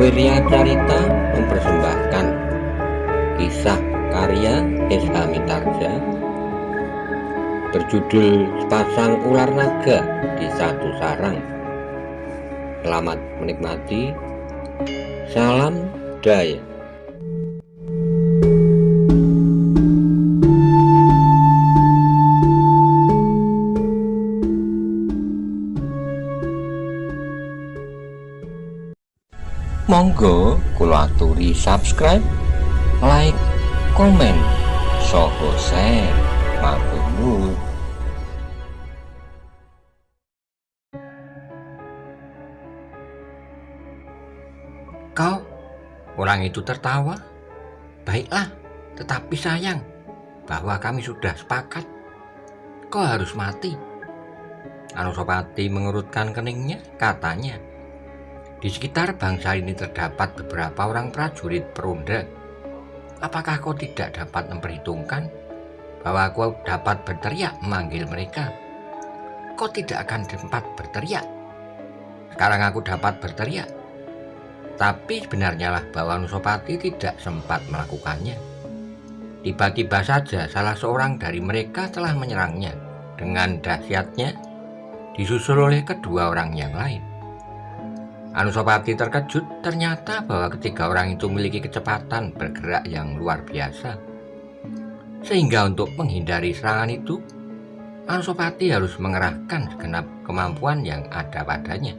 Wirya Carita mempersembahkan kisah karya S.H. Mitarsya berjudul Sepasang Ular Naga di Satu Sarang. Selamat menikmati. Salam Daya. Monggo kula aturi subscribe, like, komen, saha share. Matur nuwun. Kau, orang itu tertawa. Baiklah, tetapi sayang bahwa kami sudah sepakat. Kau harus mati. Anusapati mengerutkan keningnya, katanya. Di sekitar bangsa ini terdapat beberapa orang prajurit peronda. Apakah kau tidak dapat memperhitungkan bahwa aku dapat berteriak memanggil mereka? Kau tidak akan sempat berteriak. Sekarang aku dapat berteriak. Tapi sebenarnya lah bahwa Anusapati tidak sempat melakukannya. Tiba-tiba saja salah seorang dari mereka telah menyerangnya dengan dahsyatnya, disusul oleh kedua orang yang lain. Anusapati terkejut ternyata bahwa ketiga orang itu memiliki kecepatan bergerak yang luar biasa. Sehingga untuk menghindari serangan itu, Anusapati harus mengerahkan segenap kemampuan yang ada padanya.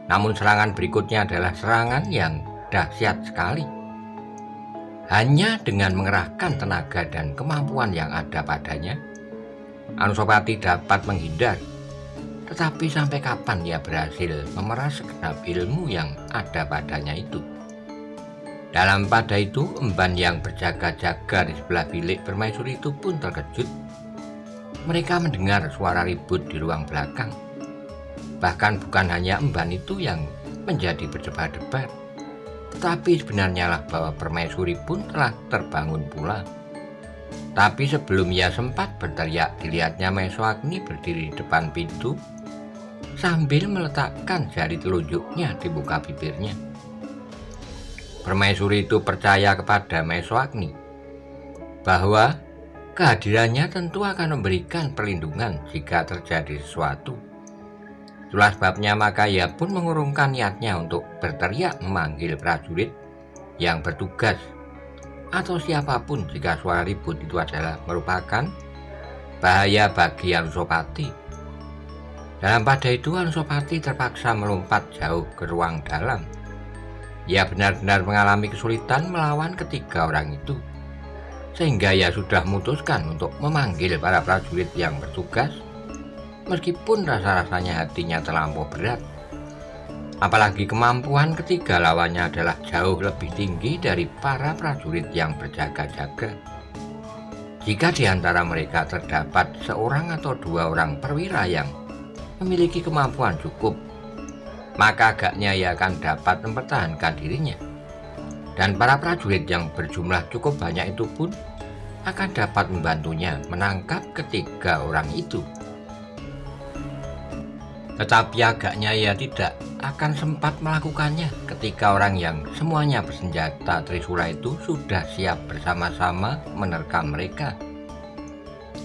Namun serangan berikutnya adalah serangan yang dahsyat sekali. Hanya dengan mengerahkan tenaga dan kemampuan yang ada padanya, Anusapati dapat menghindar. Tetapi sampai kapan ia berhasil memeras segenap ilmu yang ada padanya itu? Dalam pada itu, emban yang berjaga-jaga di sebelah bilik permaisuri itu pun terkejut. Mereka mendengar suara ribut di ruang belakang. Bahkan bukan hanya emban itu yang menjadi berdebar-debar, tetapi sebenarnya lah bahwa permaisuri pun telah terbangun pula. Tapi sebelum ia sempat berteriak, dilihatnya Maeswagni berdiri di depan pintu sambil meletakkan jari telunjuknya di muka bibirnya. Permaisuri itu percaya kepada Maeswagni bahwa kehadirannya tentu akan memberikan perlindungan jika terjadi sesuatu. Itulah sebabnya maka ia pun mengurungkan niatnya untuk berteriak memanggil prajurit yang bertugas atau siapapun jika suara ribut itu adalah merupakan bahaya bagi Anusapati. Dalam pada itu Anusapati terpaksa melompat jauh ke ruang dalam. Ia benar-benar mengalami kesulitan melawan ketiga orang itu, sehingga ia sudah memutuskan untuk memanggil para prajurit yang bertugas, meskipun rasa-rasanya hatinya terlampau berat. Apalagi kemampuan ketiga lawannya adalah jauh lebih tinggi dari para prajurit yang berjaga-jaga. Jika di antara mereka terdapat seorang atau dua orang perwira yang memiliki kemampuan cukup, maka agaknya ia akan dapat mempertahankan dirinya. Dan para prajurit yang berjumlah cukup banyak itu pun akan dapat membantunya menangkap ketiga orang itu. Tetapi agaknya ia tidak akan sempat melakukannya ketika orang yang semuanya bersenjata trisula itu sudah siap bersama-sama menerkam mereka.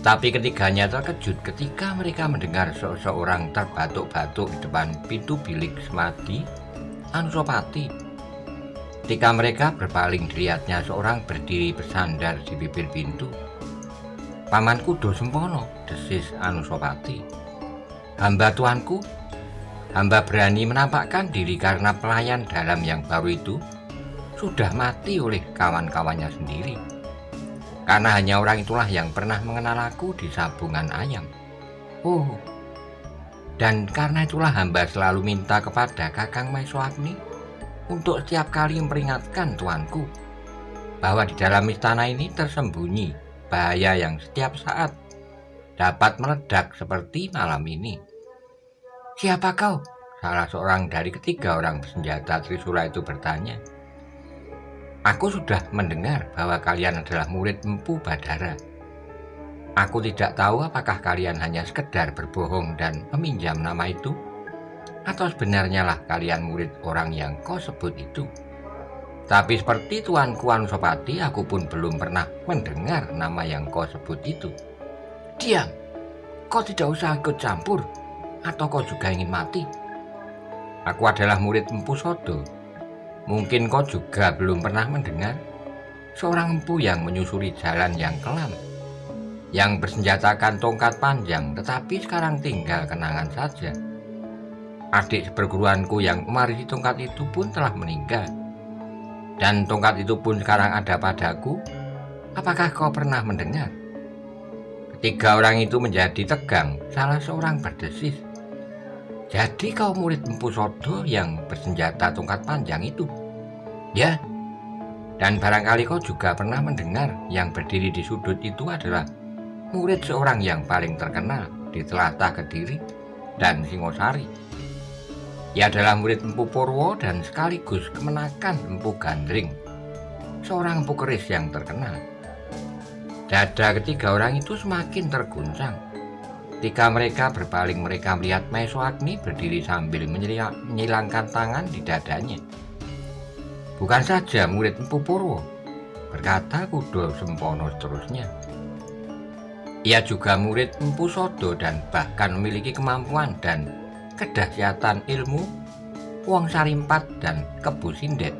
Tapi ketiganya terkejut ketika mereka mendengar seseorang terbatuk-batuk di depan pintu bilik semadi Anusapati. Ketika mereka berpaling, dilihatnya seorang berdiri bersandar di bibir pintu. "Pamanku Dosempono," desis Anusapati. "Hamba tuanku, hamba berani menampakkan diri karena pelayan dalam yang baru itu sudah mati oleh kawan-kawannya sendiri. Karena hanya orang itulah yang pernah mengenal aku di Sabungan Ayam. Oh, dan karena itulah hamba selalu minta kepada Kakang Maeswagni untuk setiap kali memperingatkan tuanku bahwa di dalam istana ini tersembunyi bahaya yang setiap saat dapat meledak seperti malam ini." "Siapa kau?" salah seorang dari ketiga orang bersenjata trisula itu bertanya. "Aku sudah mendengar bahwa kalian adalah murid Empu Badara. Aku tidak tahu apakah kalian hanya sekedar berbohong dan meminjam nama itu, Atau sebenarnya lah kalian murid orang yang kau sebut itu? Tapi seperti tuanku Anusapati, aku pun belum pernah mendengar nama yang kau sebut itu. Diam, kau tidak usah ikut campur, atau kau juga ingin mati? Aku adalah murid Empu Sodo. Mungkin kau juga belum pernah mendengar seorang empu yang menyusuri jalan yang kelam, yang bersenjatakan tongkat panjang, tetapi sekarang tinggal kenangan saja. Adik seperguruanku yang mewarisi tongkat itu pun telah meninggal, dan tongkat itu pun sekarang ada padaku. Apakah kau pernah mendengar? Ketiga orang itu menjadi tegang. Salah seorang berdesis, jadi kau murid Empu Sodo yang bersenjata tongkat panjang itu? Ya, dan barangkali kau juga pernah mendengar yang berdiri di sudut itu adalah murid seorang yang paling terkenal di tlatah Kediri dan Singosari. Ia adalah murid Empu Purwo dan sekaligus kemenakan Empu Gandring, seorang empu keris yang terkenal. Dada ketiga orang itu semakin terguncang. Ketika mereka berpaling, mereka melihat Maeswagni berdiri sambil menyilangkan tangan di dadanya. Bukan saja murid Empu Purwo, berkata Kudo Sempono seterusnya. Ia juga murid Empu Sodo dan bahkan memiliki kemampuan dan kedahsyatan ilmu Wong Sarimpat dan Kebu Sindet,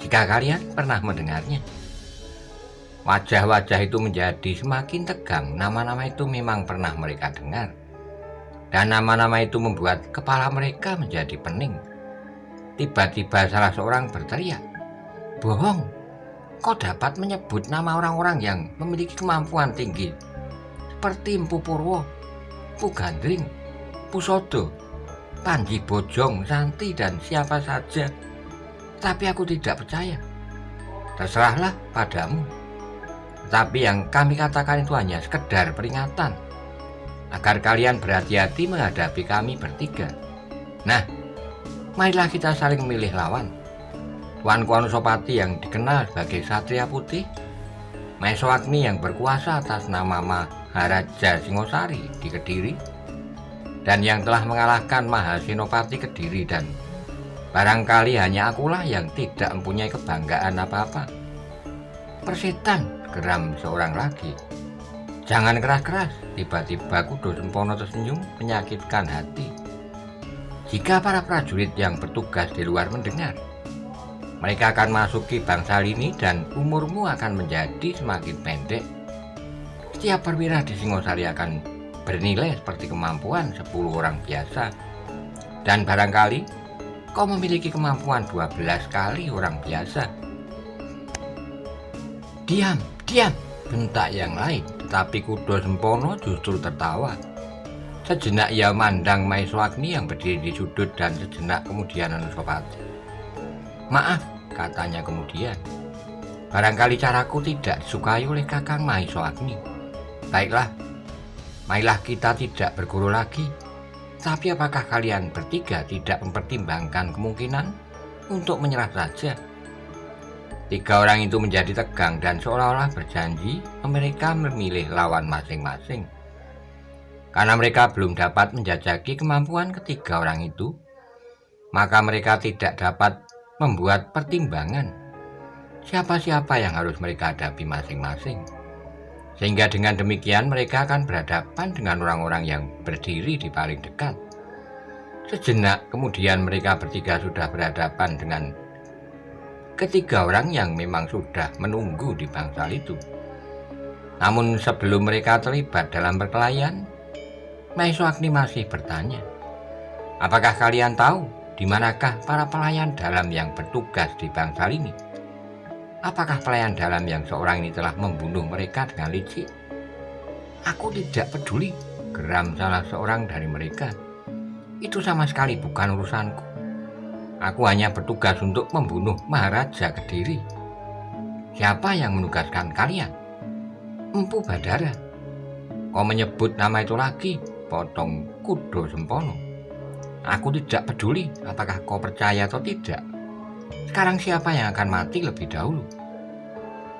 jika kalian pernah mendengarnya. Wajah-wajah itu menjadi semakin tegang. Nama-nama itu memang pernah mereka dengar, dan nama-nama itu membuat kepala mereka menjadi pening. Tiba-tiba salah seorang berteriak, "Bohong, kau dapat menyebut nama orang-orang yang memiliki kemampuan tinggi seperti Empu Purwo, Empu Gandring, Empu Sodo, Panji Bojong, Santi, dan siapa saja. Tapi aku tidak percaya. Terserahlah padamu. Tapi yang kami katakan itu hanya sekedar peringatan, agar kalian berhati-hati menghadapi kami bertiga. Nah, marilah kita saling memilih lawan. Tuanku Anusapati yang dikenal sebagai Satria Putih, Maeswagni yang berkuasa atas nama Maharaja Singosari di Kediri, dan yang telah mengalahkan Mahasenopati Kediri, dan barangkali hanya akulah yang tidak mempunyai kebanggaan apa-apa. Persetan, geram seorang lagi. Jangan keras-keras, tiba-tiba Kudo Sempono tersenyum menyakitkan hati. Jika para prajurit yang bertugas di luar mendengar, mereka akan masuki bangsal ini dan umurmu akan menjadi semakin pendek. Setiap perwira di Singosari akan bernilai seperti kemampuan 10 orang biasa, dan barangkali kau memiliki kemampuan 12 kali orang biasa. Diam, diam, bentak yang lain, tetapi Kudo Sempono justru tertawa. Sejenak ia memandang Maeswagni yang berdiri di sudut, dan sejenak kemudian Anusapati. Maaf, katanya kemudian, barangkali caraku tidak disukai oleh Kakang Maeswagni. Baiklah, marilah kita tidak berguru lagi. Tapi apakah kalian bertiga tidak mempertimbangkan kemungkinan untuk menyerah saja? Tiga orang itu menjadi tegang dan seolah-olah berjanji mereka memilih lawan masing-masing. Karena mereka belum dapat menjajaki kemampuan ketiga orang itu, maka mereka tidak dapat membuat pertimbangan siapa-siapa yang harus mereka hadapi masing-masing. Sehingga dengan demikian mereka akan berhadapan dengan orang-orang yang berdiri di paling dekat. Sejenak kemudian mereka bertiga sudah berhadapan dengan ketiga orang yang memang sudah menunggu di bangsal itu. Namun sebelum mereka terlibat dalam perkelahian, Maeswagni masih bertanya, apakah kalian tahu di manakah para pelayan dalam yang bertugas di bangsal ini? Apakah pelayan dalam yang seorang ini telah membunuh mereka dengan licik? Aku tidak peduli, geram salah seorang dari mereka. Itu sama sekali bukan urusanku. Aku hanya bertugas untuk membunuh Maharaja Kediri. Siapa yang menugaskan kalian? Empu Badara. Kau menyebut nama itu lagi, potong Kudo Sempono. Aku tidak peduli apakah kau percaya atau tidak. Sekarang siapa yang akan mati lebih dahulu?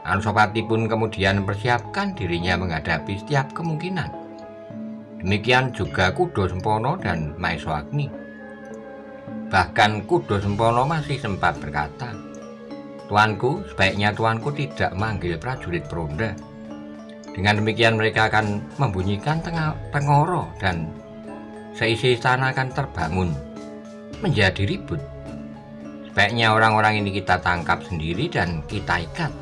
Anusapati pun kemudian mempersiapkan dirinya menghadapi setiap kemungkinan. Demikian juga Kudo Sempono dan Maeswagni. Bahkan Kudo Sempono masih sempat berkata, "Tuanku, sebaiknya tuanku tidak manggil prajurit peronda. Dengan demikian mereka akan membunyikan tengoro dan seisi istana akan terbangun menjadi ribut. Sebaiknya orang-orang ini kita tangkap sendiri dan kita ikat."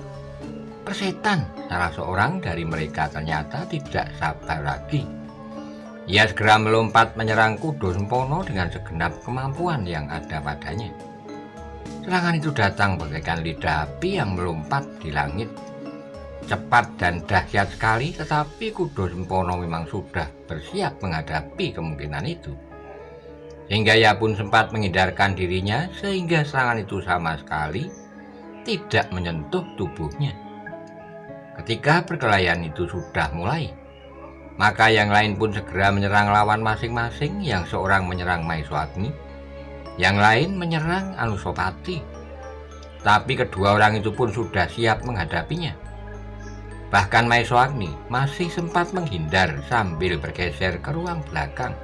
Persetan, salah seorang dari mereka ternyata tidak sabar lagi. Ia segera melompat menyerang Kudo Sempono dengan segenap kemampuan yang ada padanya. Serangan itu datang bagaikan lidah api yang melompat di langit. Cepat dan dahsyat sekali, tetapi Kudo Sempono memang sudah bersiap menghadapi kemungkinan itu. Sehingga ia pun sempat menghindarkan dirinya, sehingga serangan itu sama sekali tidak menyentuh tubuhnya. Ketika perkelahian itu sudah mulai, maka yang lain pun segera menyerang lawan masing-masing. Yang seorang menyerang Maeswagni, yang lain menyerang Anusapati. Tapi kedua orang itu pun sudah siap menghadapinya. Bahkan Maeswagni masih sempat menghindar sambil bergeser ke ruang belakang.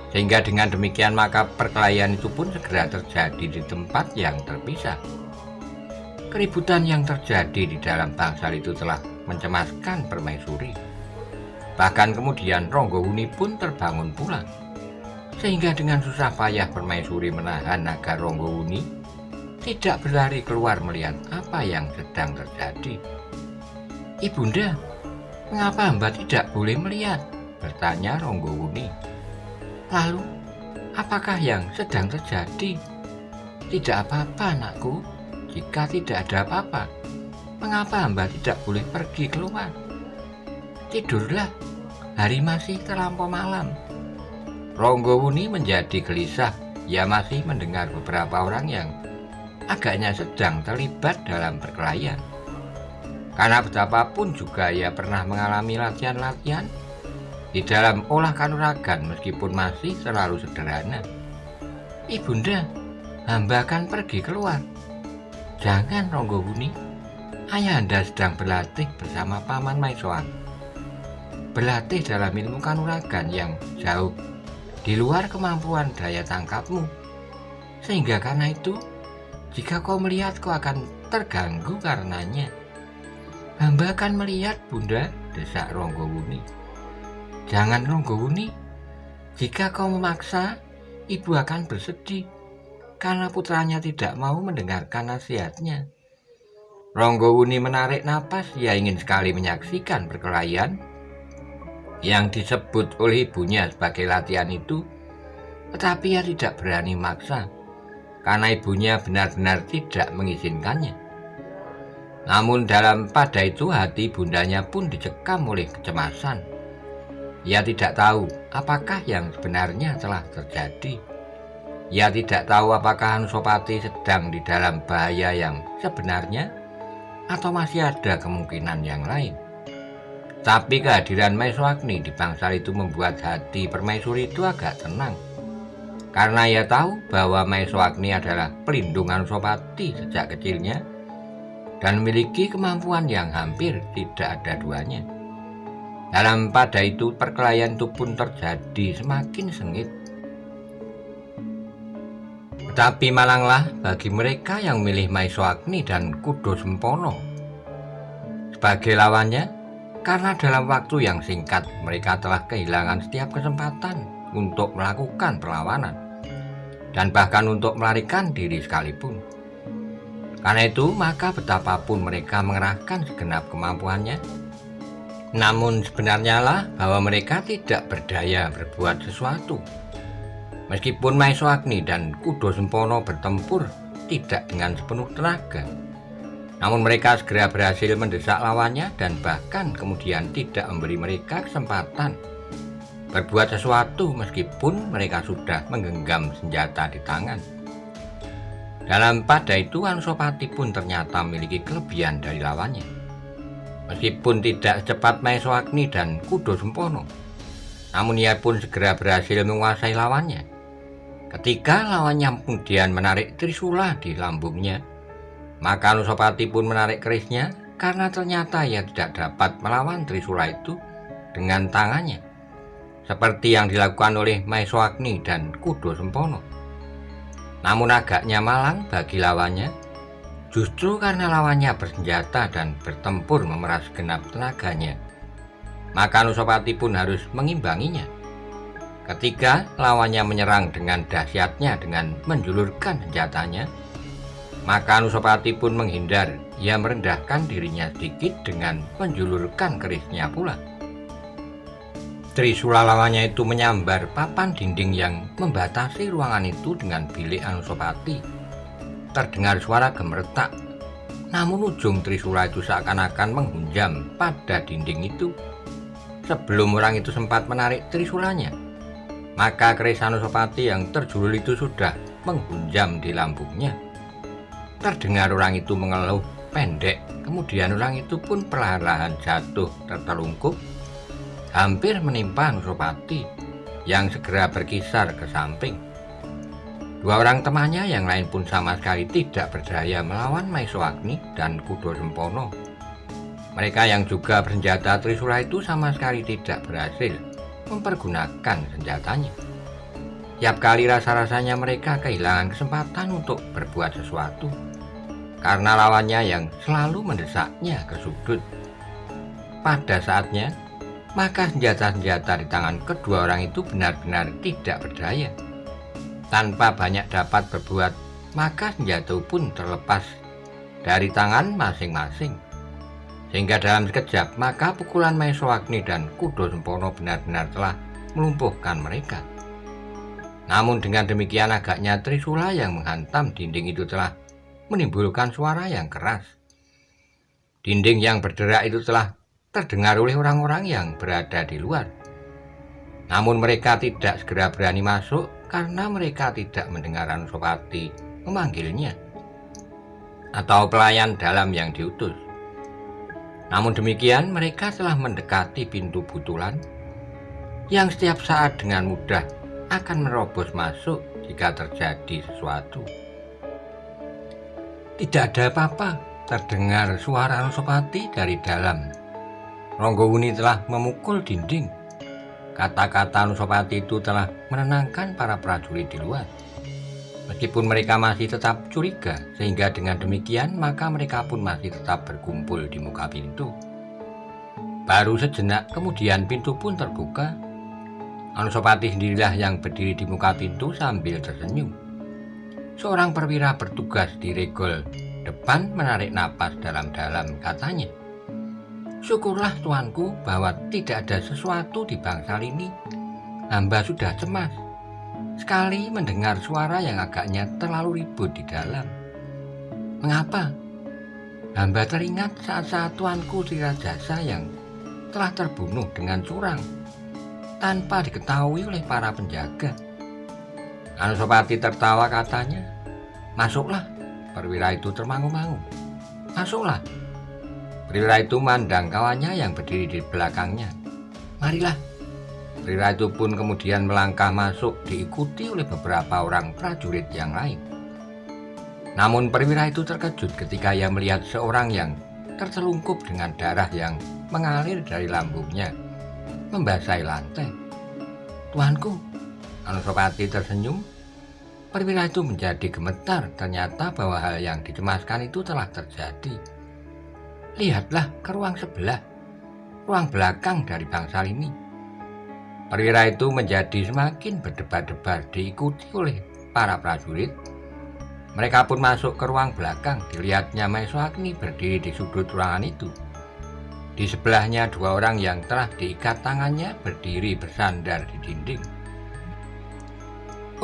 Sehingga dengan demikian maka perkelahian itu pun segera terjadi di tempat yang terpisah. Keributan yang terjadi di dalam bangsal itu telah mencemaskan permaisuri. Bahkan kemudian Ronggowuni pun terbangun pula. Sehingga dengan susah payah permaisuri menahan agar Ronggowuni tidak berlari keluar melihat apa yang sedang terjadi. "Ibunda, mengapa hamba tidak boleh melihat?" bertanya Ronggowuni. "Lalu, apakah yang sedang terjadi?" "Tidak apa-apa, anakku. Jika tidak ada apa-apa, mengapa hamba tidak boleh pergi keluar? Tidurlah, hari masih terlampau malam." Ronggowuni menjadi gelisah. Ia masih mendengar beberapa orang yang agaknya sedang terlibat dalam perkelahian. Karena betapapun juga ia pernah mengalami latihan-latihan di dalam olah kanuragan meskipun masih terlalu sederhana. "Ibunda, hamba akan pergi keluar." "Jangan, Ronggowuni. Ayahanda sedang berlatih bersama Paman Maeswang. Berlatih dalam ilmu kanuragan yang jauh di luar kemampuan daya tangkapmu. Sehingga karena itu, jika kau melihat kau akan terganggu karenanya." "Hamba akan melihat, Bunda," desak Ronggowuni. "Jangan, Ronggowuni. Jika kau memaksa, ibu akan bersedih karena putranya tidak mau mendengarkan nasihatnya." Ronggowuni menarik napas. Ia ingin sekali menyaksikan perkelahian yang disebut oleh ibunya sebagai latihan itu, tetapi ia tidak berani maksa karena ibunya benar-benar tidak mengizinkannya. Namun pada itu hati bundanya pun dicekam oleh kecemasan. Ia tidak tahu apakah yang sebenarnya telah terjadi. Ia tidak tahu apakah Anusapati sedang di dalam bahaya yang sebenarnya atau masih ada kemungkinan yang lain. Tapi kehadiran Maeswagni di bangsal itu membuat hati permaisuri itu agak tenang. Karena ia tahu bahwa Maeswagni adalah pelindung Anusapati sejak kecilnya dan memiliki kemampuan yang hampir tidak ada duanya. Pada itu perkelahian itu pun terjadi semakin sengit. Tetapi malanglah bagi mereka yang memilih Maeswagni dan Kudo Sempono sebagai lawannya, karena dalam waktu yang singkat mereka telah kehilangan setiap kesempatan untuk melakukan perlawanan dan bahkan untuk melarikan diri sekalipun. Karena itu maka betapapun mereka mengerahkan segenap kemampuannya, namun sebenarnya lah bahwa mereka tidak berdaya berbuat sesuatu. Meskipun Maeswagni dan Kudo Sempono bertempur tidak dengan sepenuh tenaga, namun mereka segera berhasil mendesak lawannya dan bahkan kemudian tidak memberi mereka kesempatan berbuat sesuatu meskipun mereka sudah menggenggam senjata di tangan. Pada itu Anusapati pun ternyata memiliki kelebihan dari lawannya. Meskipun tidak secepat Maeswagni dan Kudo Sempono, namun ia pun segera berhasil menguasai lawannya. Ketika lawannya kemudian menarik trisula di lambungnya, maka Anusapati pun menarik kerisnya karena ternyata ia tidak dapat melawan trisula itu dengan tangannya, seperti yang dilakukan oleh Maeswagni dan Kudo Sempono. Namun agaknya malang bagi lawannya, justru karena lawannya bersenjata dan bertempur memeras genap tenaganya. Maka Anusapati pun harus mengimbanginya. Ketika lawannya menyerang dengan dahsyatnya dengan menjulurkan senjatanya, maka Anusapati pun menghindar. Ia merendahkan dirinya sedikit dengan menjulurkan kerisnya pula. Trisula lawannya itu menyambar papan dinding yang membatasi ruangan itu dengan bilik Anusapati. Terdengar suara gemeretak, namun ujung trisula itu seakan-akan menghunjam pada dinding itu. Sebelum orang itu sempat menarik trisulanya, maka keris Anusapati yang terjulur itu sudah menghunjam di lambungnya. Terdengar orang itu mengeluh pendek, kemudian orang itu pun perlahan-lahan jatuh tertelungkup, hampir menimpa Anusapati yang segera berkisar ke samping. Dua orang temannya yang lain pun sama sekali tidak berdaya melawan Maesawagni dan Kuda Sempono. Mereka yang juga bersenjata trisula itu sama sekali tidak berhasil mempergunakan senjatanya. Tiap kali rasa-rasanya mereka kehilangan kesempatan untuk berbuat sesuatu, karena lawannya yang selalu mendesaknya ke sudut. Pada saatnya, maka senjata-senjata di tangan kedua orang itu benar-benar tidak berdaya. Tanpa banyak dapat berbuat, maka senjata pun terlepas dari tangan masing-masing. Sehingga dalam sekejap, maka pukulan Maesawagni dan Kuda Sempono benar-benar telah melumpuhkan mereka. Namun dengan demikian agaknya trisula yang menghantam dinding itu telah menimbulkan suara yang keras. Dinding yang berderak itu telah terdengar oleh orang-orang yang berada di luar. Namun mereka tidak segera berani masuk karena mereka tidak mendengar Anusapati memanggilnya atau pelayan dalam yang diutus. Namun demikian mereka telah mendekati pintu butulan yang setiap saat dengan mudah akan menerobos masuk jika terjadi sesuatu. Tidak ada apa-apa, terdengar suara Anusapati dari dalam. Ronggowuni telah memukul dinding. Kata-kata Anusapati itu telah menenangkan para prajurit di luar. Meskipun mereka masih tetap curiga, sehingga dengan demikian maka mereka pun masih tetap berkumpul di muka pintu. Baru sejenak kemudian pintu pun terbuka. Anusapati sendirilah yang berdiri di muka pintu sambil tersenyum. Seorang perwira bertugas di regol depan menarik napas dalam-dalam, katanya, "Syukurlah tuanku bahwa tidak ada sesuatu di bangsal ini. Hamba sudah cemas sekali mendengar suara yang agaknya terlalu ribut di dalam. Mengapa? Hamba teringat saat-saat tuanku Sri Rajasa yang telah terbunuh dengan curang tanpa diketahui oleh para penjaga." Anusapati tertawa, katanya, "Masuklah." Perwira itu termangu-mangu. "Masuklah." Perwira itu mandang kawannya yang berdiri di belakangnya. "Marilah." Perwira itu pun kemudian melangkah masuk diikuti oleh beberapa orang prajurit yang lain. Namun perwira itu terkejut ketika ia melihat seorang yang terselungkup dengan darah yang mengalir dari lambungnya membasahi lantai. "Tuanku." Anusapati tersenyum. Perwira itu menjadi gemetar, ternyata bahwa hal yang dicemaskan itu telah terjadi. "Lihatlah ke ruang sebelah, ruang belakang dari bangsal ini." Perwira itu menjadi semakin berdebar-debar diikuti oleh para prajurit. Mereka pun masuk ke ruang belakang. Dilihatnya Maesawagni berdiri di sudut ruangan itu. Di sebelahnya dua orang yang telah diikat tangannya berdiri bersandar di dinding.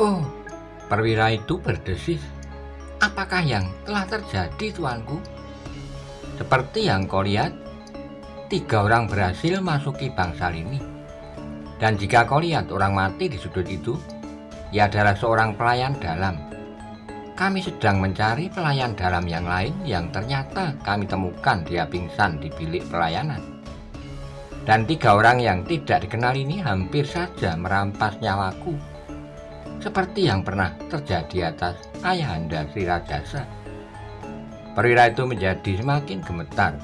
"Oh," perwira itu berdesis, "apakah yang telah terjadi, tuanku?" "Seperti yang kau lihat, 3 orang berhasil masuki bangsal ini. Dan jika kau lihat orang mati di sudut itu, ia adalah seorang pelayan dalam. Kami sedang mencari pelayan dalam yang lain yang ternyata kami temukan dia pingsan di bilik pelayanan. Dan 3 orang yang tidak dikenal ini hampir saja merampas nyawaku, seperti yang pernah terjadi atas ayahanda Sri Rajasa." Perwira itu menjadi semakin gemetar.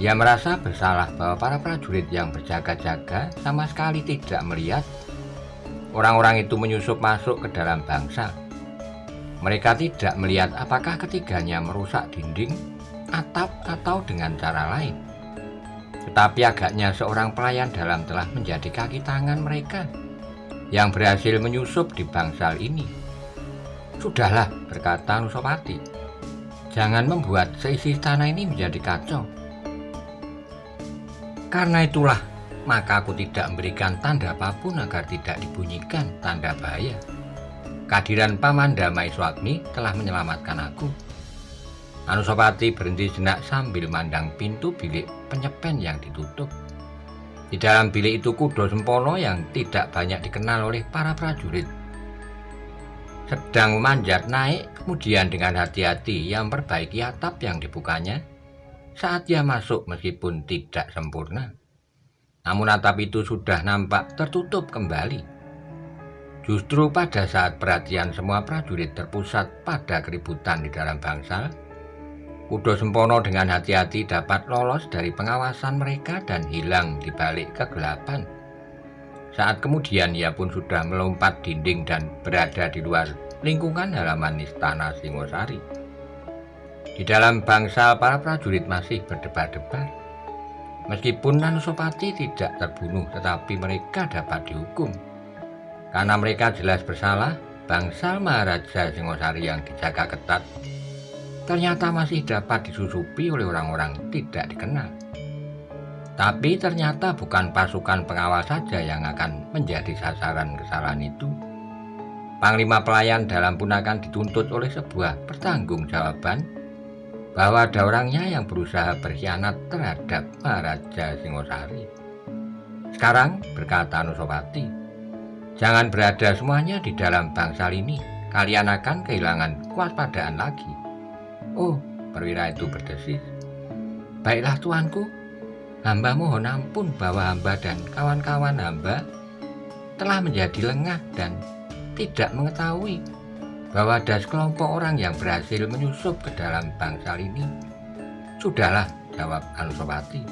Ia merasa bersalah bahwa para prajurit yang berjaga-jaga sama sekali tidak melihat orang-orang itu menyusup masuk ke dalam bangsal. Mereka tidak melihat apakah ketiganya merusak dinding, atap, atau dengan cara lain. Tetapi agaknya seorang pelayan dalam telah menjadi kaki tangan mereka yang berhasil menyusup di bangsal ini. Sudahlah, berkata Anusapati, jangan membuat seisi tanah ini menjadi kacau. Karena itulah, maka aku tidak memberikan tanda apapun agar tidak dibunyikan tanda bahaya. Kehadiran Paman Damaiswagni telah menyelamatkan aku. Anusapati berhenti sejenak sambil mandang pintu bilik penyepen yang ditutup. Di dalam bilik itu Kudo Sempono yang tidak banyak dikenal oleh para prajurit sedang memanjat naik, kemudian dengan hati-hati ia memperbaiki atap yang dibukanya saat ia masuk meskipun tidak sempurna. Namun atap itu sudah nampak tertutup kembali. Justru pada saat perhatian semua prajurit terpusat pada keributan di dalam bangsal, Kudo Sempono dengan hati-hati dapat lolos dari pengawasan mereka dan hilang di balik kegelapan. Saat kemudian ia pun sudah melompat dinding dan berada di luar lingkungan halaman istana Singosari. Di dalam bangsal para prajurit masih berdebar-debar. Meskipun Anusapati tidak terbunuh, tetapi mereka dapat dihukum. Karena mereka jelas bersalah, bangsal Maharaja Singosari yang dijaga ketat ternyata masih dapat disusupi oleh orang-orang tidak dikenal. Tapi ternyata bukan pasukan pengawal saja yang akan menjadi sasaran kesalahan itu. Panglima pelayan dalam pun akan dituntut oleh sebuah pertanggungjawaban bahwa ada orangnya yang berusaha berkhianat terhadap Maharaja Singosari. Sekarang, berkata Anusapati, jangan berada semuanya di dalam bangsal ini. Kalian akan kehilangan kewaspadaan lagi. Oh, perwira itu berdesis. Baiklah tuanku, hamba mohon ampun bahwa hamba dan kawan-kawan hamba telah menjadi lengah dan tidak mengetahui bahwa ada sekelompok orang yang berhasil menyusup ke dalam bangsal ini. Sudahlah, jawab Anusapati.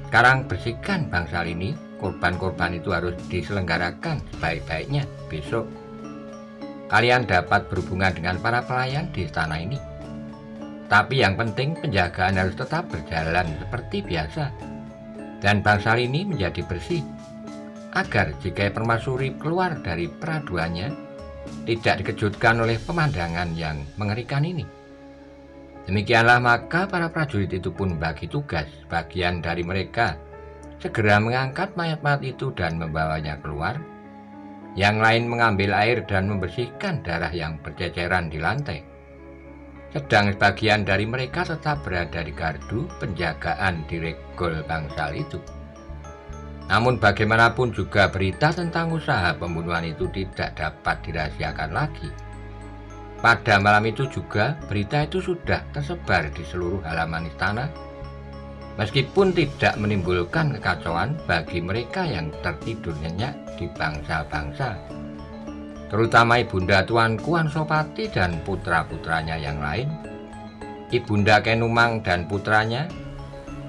Sekarang bersihkan bangsal ini. Korban-korban itu harus diselenggarakan sebaik-baiknya besok. Kalian dapat berhubungan dengan para pelayan di istana ini. Tapi yang penting penjagaan harus tetap berjalan seperti biasa. Dan bangsal ini menjadi bersih. Agar jika permaisuri keluar dari peraduannya, tidak dikejutkan oleh pemandangan yang mengerikan ini. Demikianlah maka para prajurit itu pun bagi tugas. Bagian dari mereka segera mengangkat mayat-mayat itu dan membawanya keluar. Yang lain mengambil air dan membersihkan darah yang berceceran di lantai. Sedang sebagian dari mereka tetap berada di gardu penjagaan di regol bangsal itu. Namun bagaimanapun juga berita tentang usaha pembunuhan itu tidak dapat dirahasiakan lagi. Pada malam itu juga berita itu sudah tersebar di seluruh halaman istana. Meskipun tidak menimbulkan kekacauan bagi mereka yang tertidur nyenyak di bangsal-bangsal. Terutama Ibunda Tuanku Anusapati dan putra-putranya yang lain, Ibunda Kenumang dan putranya,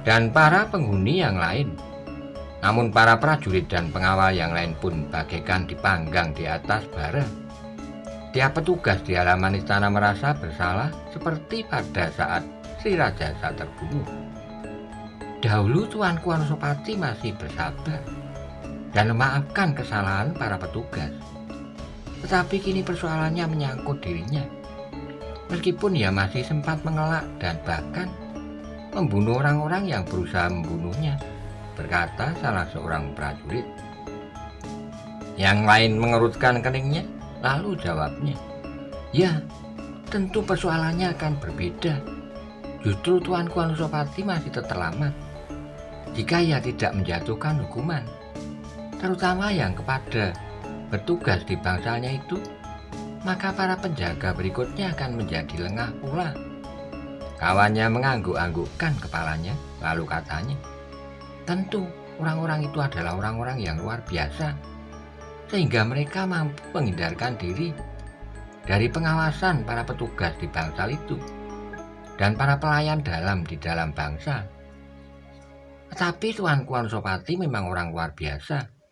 dan para penghuni yang lain. Namun para prajurit dan pengawal yang lain pun bagaikan dipanggang di atas bara. Tiap petugas di halaman istana merasa bersalah seperti pada saat Sri Rajasa terbunuh. Dahulu Tuanku Anusapati masih bersabar dan memaafkan kesalahan para petugas. Tetapi kini persoalannya menyangkut dirinya. Meskipun ia masih sempat mengelak dan bahkan membunuh orang-orang yang berusaha membunuhnya, berkata salah seorang prajurit. Yang lain mengerutkan keningnya, lalu jawabnya, ya, tentu persoalannya akan berbeda. Justru Tuanku Anusapati masih terlambat jika ia tidak menjatuhkan hukuman, terutama yang kepada bertugas di bangsalnya itu, maka para penjaga berikutnya akan menjadi lengah pula. Kawannya mengangguk-anggukkan kepalanya, lalu katanya, tentu orang-orang itu adalah orang-orang yang luar biasa, sehingga mereka mampu menghindarkan diri dari pengawasan para petugas di bangsal itu dan para pelayan di dalam bangsa. Tetapi Tuanku Anusapati memang orang luar biasa.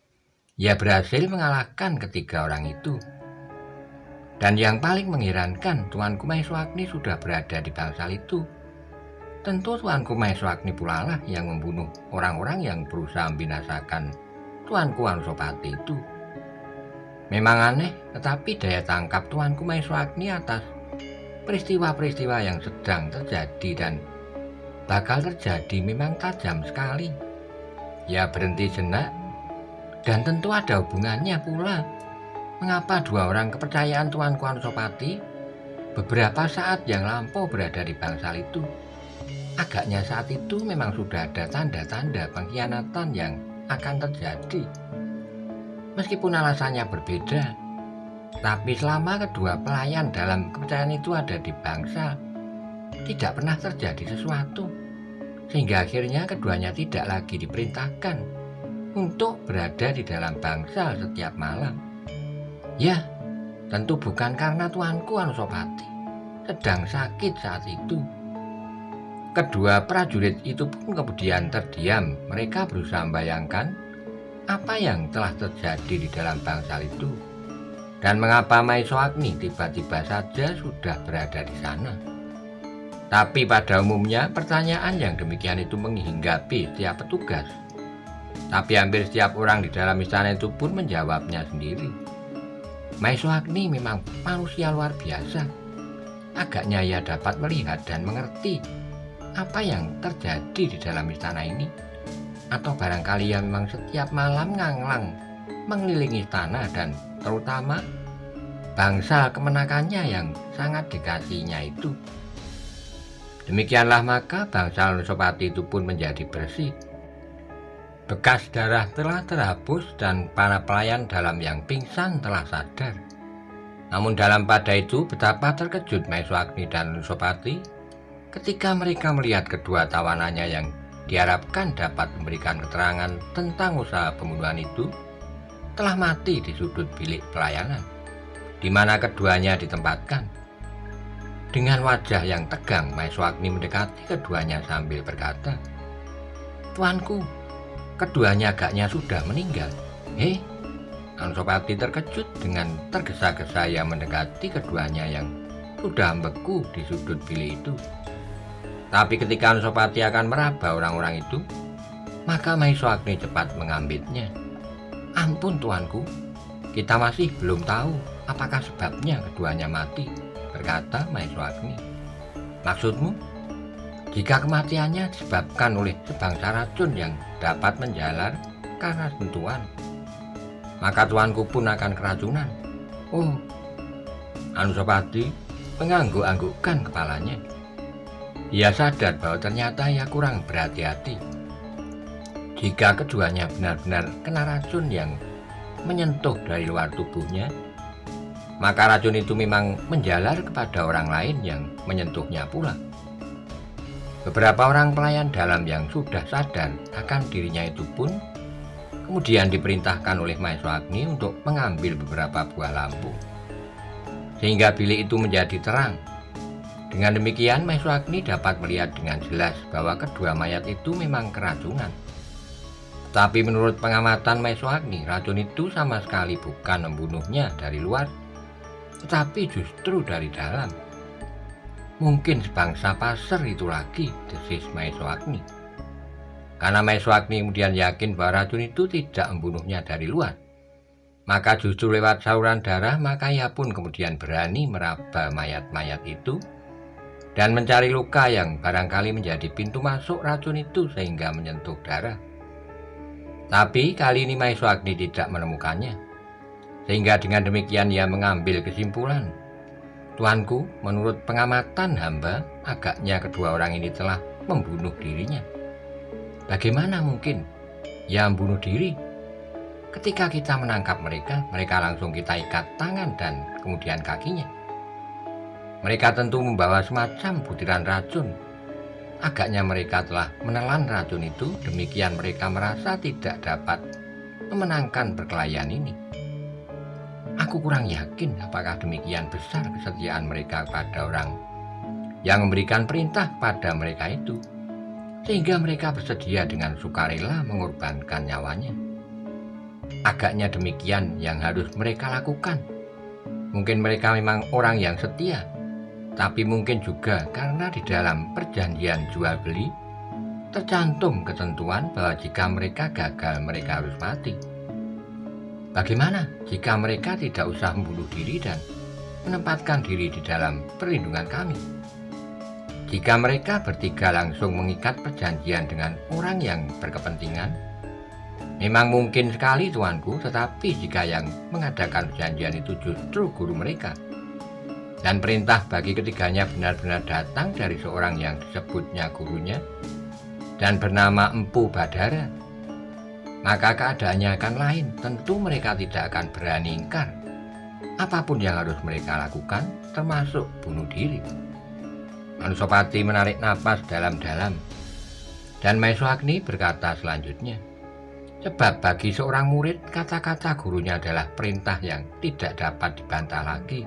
Ia berhasil mengalahkan ketiga orang itu. Dan yang paling mengherankan, Tuanku Maeswagni sudah berada di bangsal itu. Tentu Tuanku Maeswagni pula lah yang membunuh orang-orang yang berusaha membinasakan Tuanku Anusapati itu. Memang aneh, tetapi daya tangkap Tuanku Maeswagni atas peristiwa-peristiwa yang sedang terjadi dan bakal terjadi memang tajam sekali. Ya berhenti jenak, dan tentu ada hubungannya pula mengapa dua orang kepercayaan Tuanku Anusapati beberapa saat yang lampau berada di bangsal itu. Agaknya saat itu memang sudah ada tanda-tanda pengkhianatan yang akan terjadi. Meskipun alasannya berbeda, tapi selama kedua pelayan dalam kepercayaan itu ada di bangsal, tidak pernah terjadi sesuatu, sehingga akhirnya keduanya tidak lagi diperintahkan untuk berada di dalam bangsal setiap malam. Ya, tentu bukan karena Tuanku Anusapati sedang sakit saat itu. Kedua prajurit itu pun kemudian terdiam. Mereka berusaha membayangkan apa yang telah terjadi di dalam bangsal itu dan mengapa Maeswagni tiba-tiba saja sudah berada di sana. Tapi pada umumnya pertanyaan yang demikian itu menghinggapi setiap petugas. Tapi hampir setiap orang di dalam istana itu pun menjawabnya sendiri. Maeswagni memang manusia luar biasa. Agaknya ia dapat melihat dan mengerti apa yang terjadi di dalam istana ini. Atau barangkali ia memang setiap malam nganglang mengelilingi istana dan terutama bangsal kemenakannya yang sangat dikasihinya itu. Demikianlah maka bangsal Anusapati itu pun menjadi bersih. Bekas darah telah terhapus dan para pelayan dalam yang pingsan telah sadar. Namun dalam pada itu betapa terkejut Maeswagni dan Anusapati ketika mereka melihat kedua tawanannya yang diharapkan dapat memberikan keterangan tentang usaha pembunuhan itu telah mati di sudut bilik pelayanan, di mana keduanya ditempatkan. Dengan wajah yang tegang, Maeswagni mendekati keduanya sambil berkata, "Tuanku, keduanya agaknya sudah meninggal." Anusapati terkejut dengan tergesa-gesa ia mendekati keduanya yang sudah membeku di sudut bilik itu. Tapi ketika Anusapati akan meraba orang-orang itu, maka Maeswagni cepat mengambilnya. "Ampun Tuanku, kita masih belum tahu apakah sebabnya keduanya mati," berkata Maeswagni. "Maksudmu? Jika kematiannya disebabkan oleh sebangsa racun yang dapat menjalar karena sentuhan, maka Tuanku pun akan keracunan." "Oh," Anusapati mengangguk-anggukkan kepalanya. Ia sadar bahwa ternyata ia kurang berhati-hati. Jika keduanya benar-benar kena racun yang menyentuh dari luar tubuhnya, maka racun itu memang menjalar kepada orang lain yang menyentuhnya pula. Beberapa orang pelayan dalam yang sudah sadar akan dirinya itu pun kemudian diperintahkan oleh Maeswagni untuk mengambil beberapa buah lampu, sehingga bilik itu menjadi terang. Dengan demikian Maeswagni dapat melihat dengan jelas bahwa kedua mayat itu memang keracunan. Tapi menurut pengamatan Maeswagni, racun itu sama sekali bukan membunuhnya dari luar, tetapi justru dari dalam. "Mungkin sebangsa pasar itu lagi," desis Maeswagni. Karena Maeswagni kemudian yakin bahwa racun itu tidak membunuhnya dari luar, maka justru lewat saluran darah, maka ia pun kemudian berani meraba mayat-mayat itu dan mencari luka yang barangkali menjadi pintu masuk racun itu sehingga menyentuh darah. Tapi kali ini Maeswagni tidak menemukannya, sehingga dengan demikian ia mengambil kesimpulan, "Tuanku, menurut pengamatan hamba, agaknya kedua orang ini telah membunuh dirinya." "Bagaimana mungkin ia membunuh diri? Ketika kita menangkap mereka, mereka langsung kita ikat tangan dan kemudian kakinya. Mereka tentu membawa semacam butiran racun. Agaknya mereka telah menelan racun itu, demikian mereka merasa tidak dapat memenangkan perkelahian ini. Aku kurang yakin apakah demikian besar kesetiaan mereka pada orang yang memberikan perintah pada mereka itu, sehingga mereka bersedia dengan sukarela mengorbankan nyawanya. Agaknya demikian yang harus mereka lakukan. Mungkin mereka memang orang yang setia, tapi mungkin juga karena di dalam perjanjian jual beli tercantum ketentuan bahwa jika mereka gagal mereka harus mati. Bagaimana jika mereka tidak usah membunuh diri dan menempatkan diri di dalam perlindungan kami? Jika mereka bertiga langsung mengikat perjanjian dengan orang yang berkepentingan, memang mungkin sekali tuanku, tetapi jika yang mengadakan perjanjian itu justru guru mereka, dan perintah bagi ketiganya benar-benar datang dari seorang yang disebutnya gurunya dan bernama Empu Badara, maka keadaannya akan lain. Tentu mereka tidak akan berani ingkar apapun yang harus mereka lakukan, termasuk bunuh diri. Anusapati menarik napas dalam-dalam, dan Maeswagni berkata selanjutnya, sebab bagi seorang murid, kata-kata gurunya adalah perintah yang tidak dapat dibantah lagi,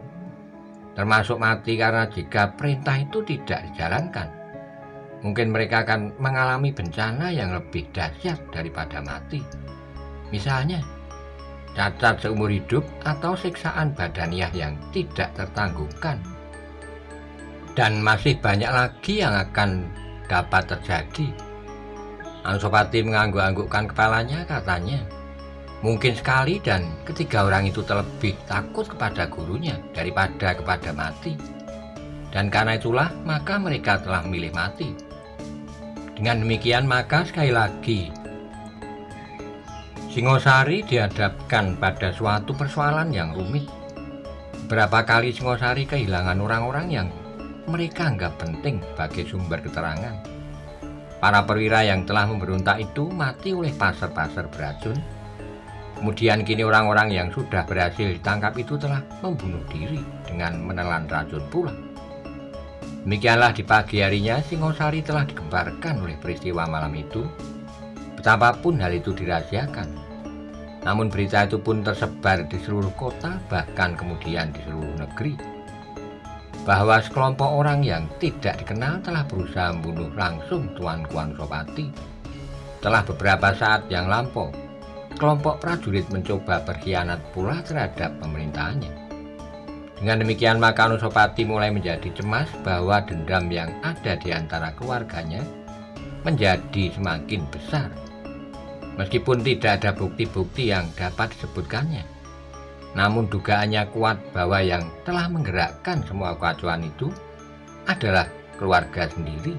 termasuk mati, karena jika perintah itu tidak dijalankan, mungkin mereka akan mengalami bencana yang lebih dahsyat daripada mati. Misalnya, cacat seumur hidup atau siksaan badaniah yang tidak tertanggungan. Dan masih banyak lagi yang akan dapat terjadi. Anusapati mengangguk-anggukkan kepalanya, katanya, mungkin sekali, dan ketiga orang itu terlebih takut kepada gurunya daripada kepada mati. Dan karena itulah maka mereka telah memilih mati. Dengan demikian maka sekali lagi Singosari dihadapkan pada suatu persoalan yang rumit. Berapa kali Singosari kehilangan orang-orang yang mereka anggap penting sebagai sumber keterangan. Para perwira yang telah memberontak itu mati oleh pasar-pasar beracun. Kemudian kini orang-orang yang sudah berhasil ditangkap itu telah membunuh diri dengan menelan racun pula. Demikianlah di pagi harinya Singosari telah digemparkan oleh peristiwa malam itu. Betapapun hal itu dirahasiakan, namun berita itu pun tersebar di seluruh kota, bahkan kemudian di seluruh negeri, bahwa sekelompok orang yang tidak dikenal telah berusaha membunuh langsung Tuanku Anusapati. Setelah beberapa saat yang lampau, kelompok prajurit mencoba berkhianat pula terhadap pemerintahannya. Dengan demikian maka Anusapati mulai menjadi cemas bahwa dendam yang ada di antara keluarganya menjadi semakin besar, meskipun tidak ada bukti-bukti yang dapat disebutkannya. Namun dugaannya kuat bahwa yang telah menggerakkan semua kekacauan itu adalah keluarga sendiri.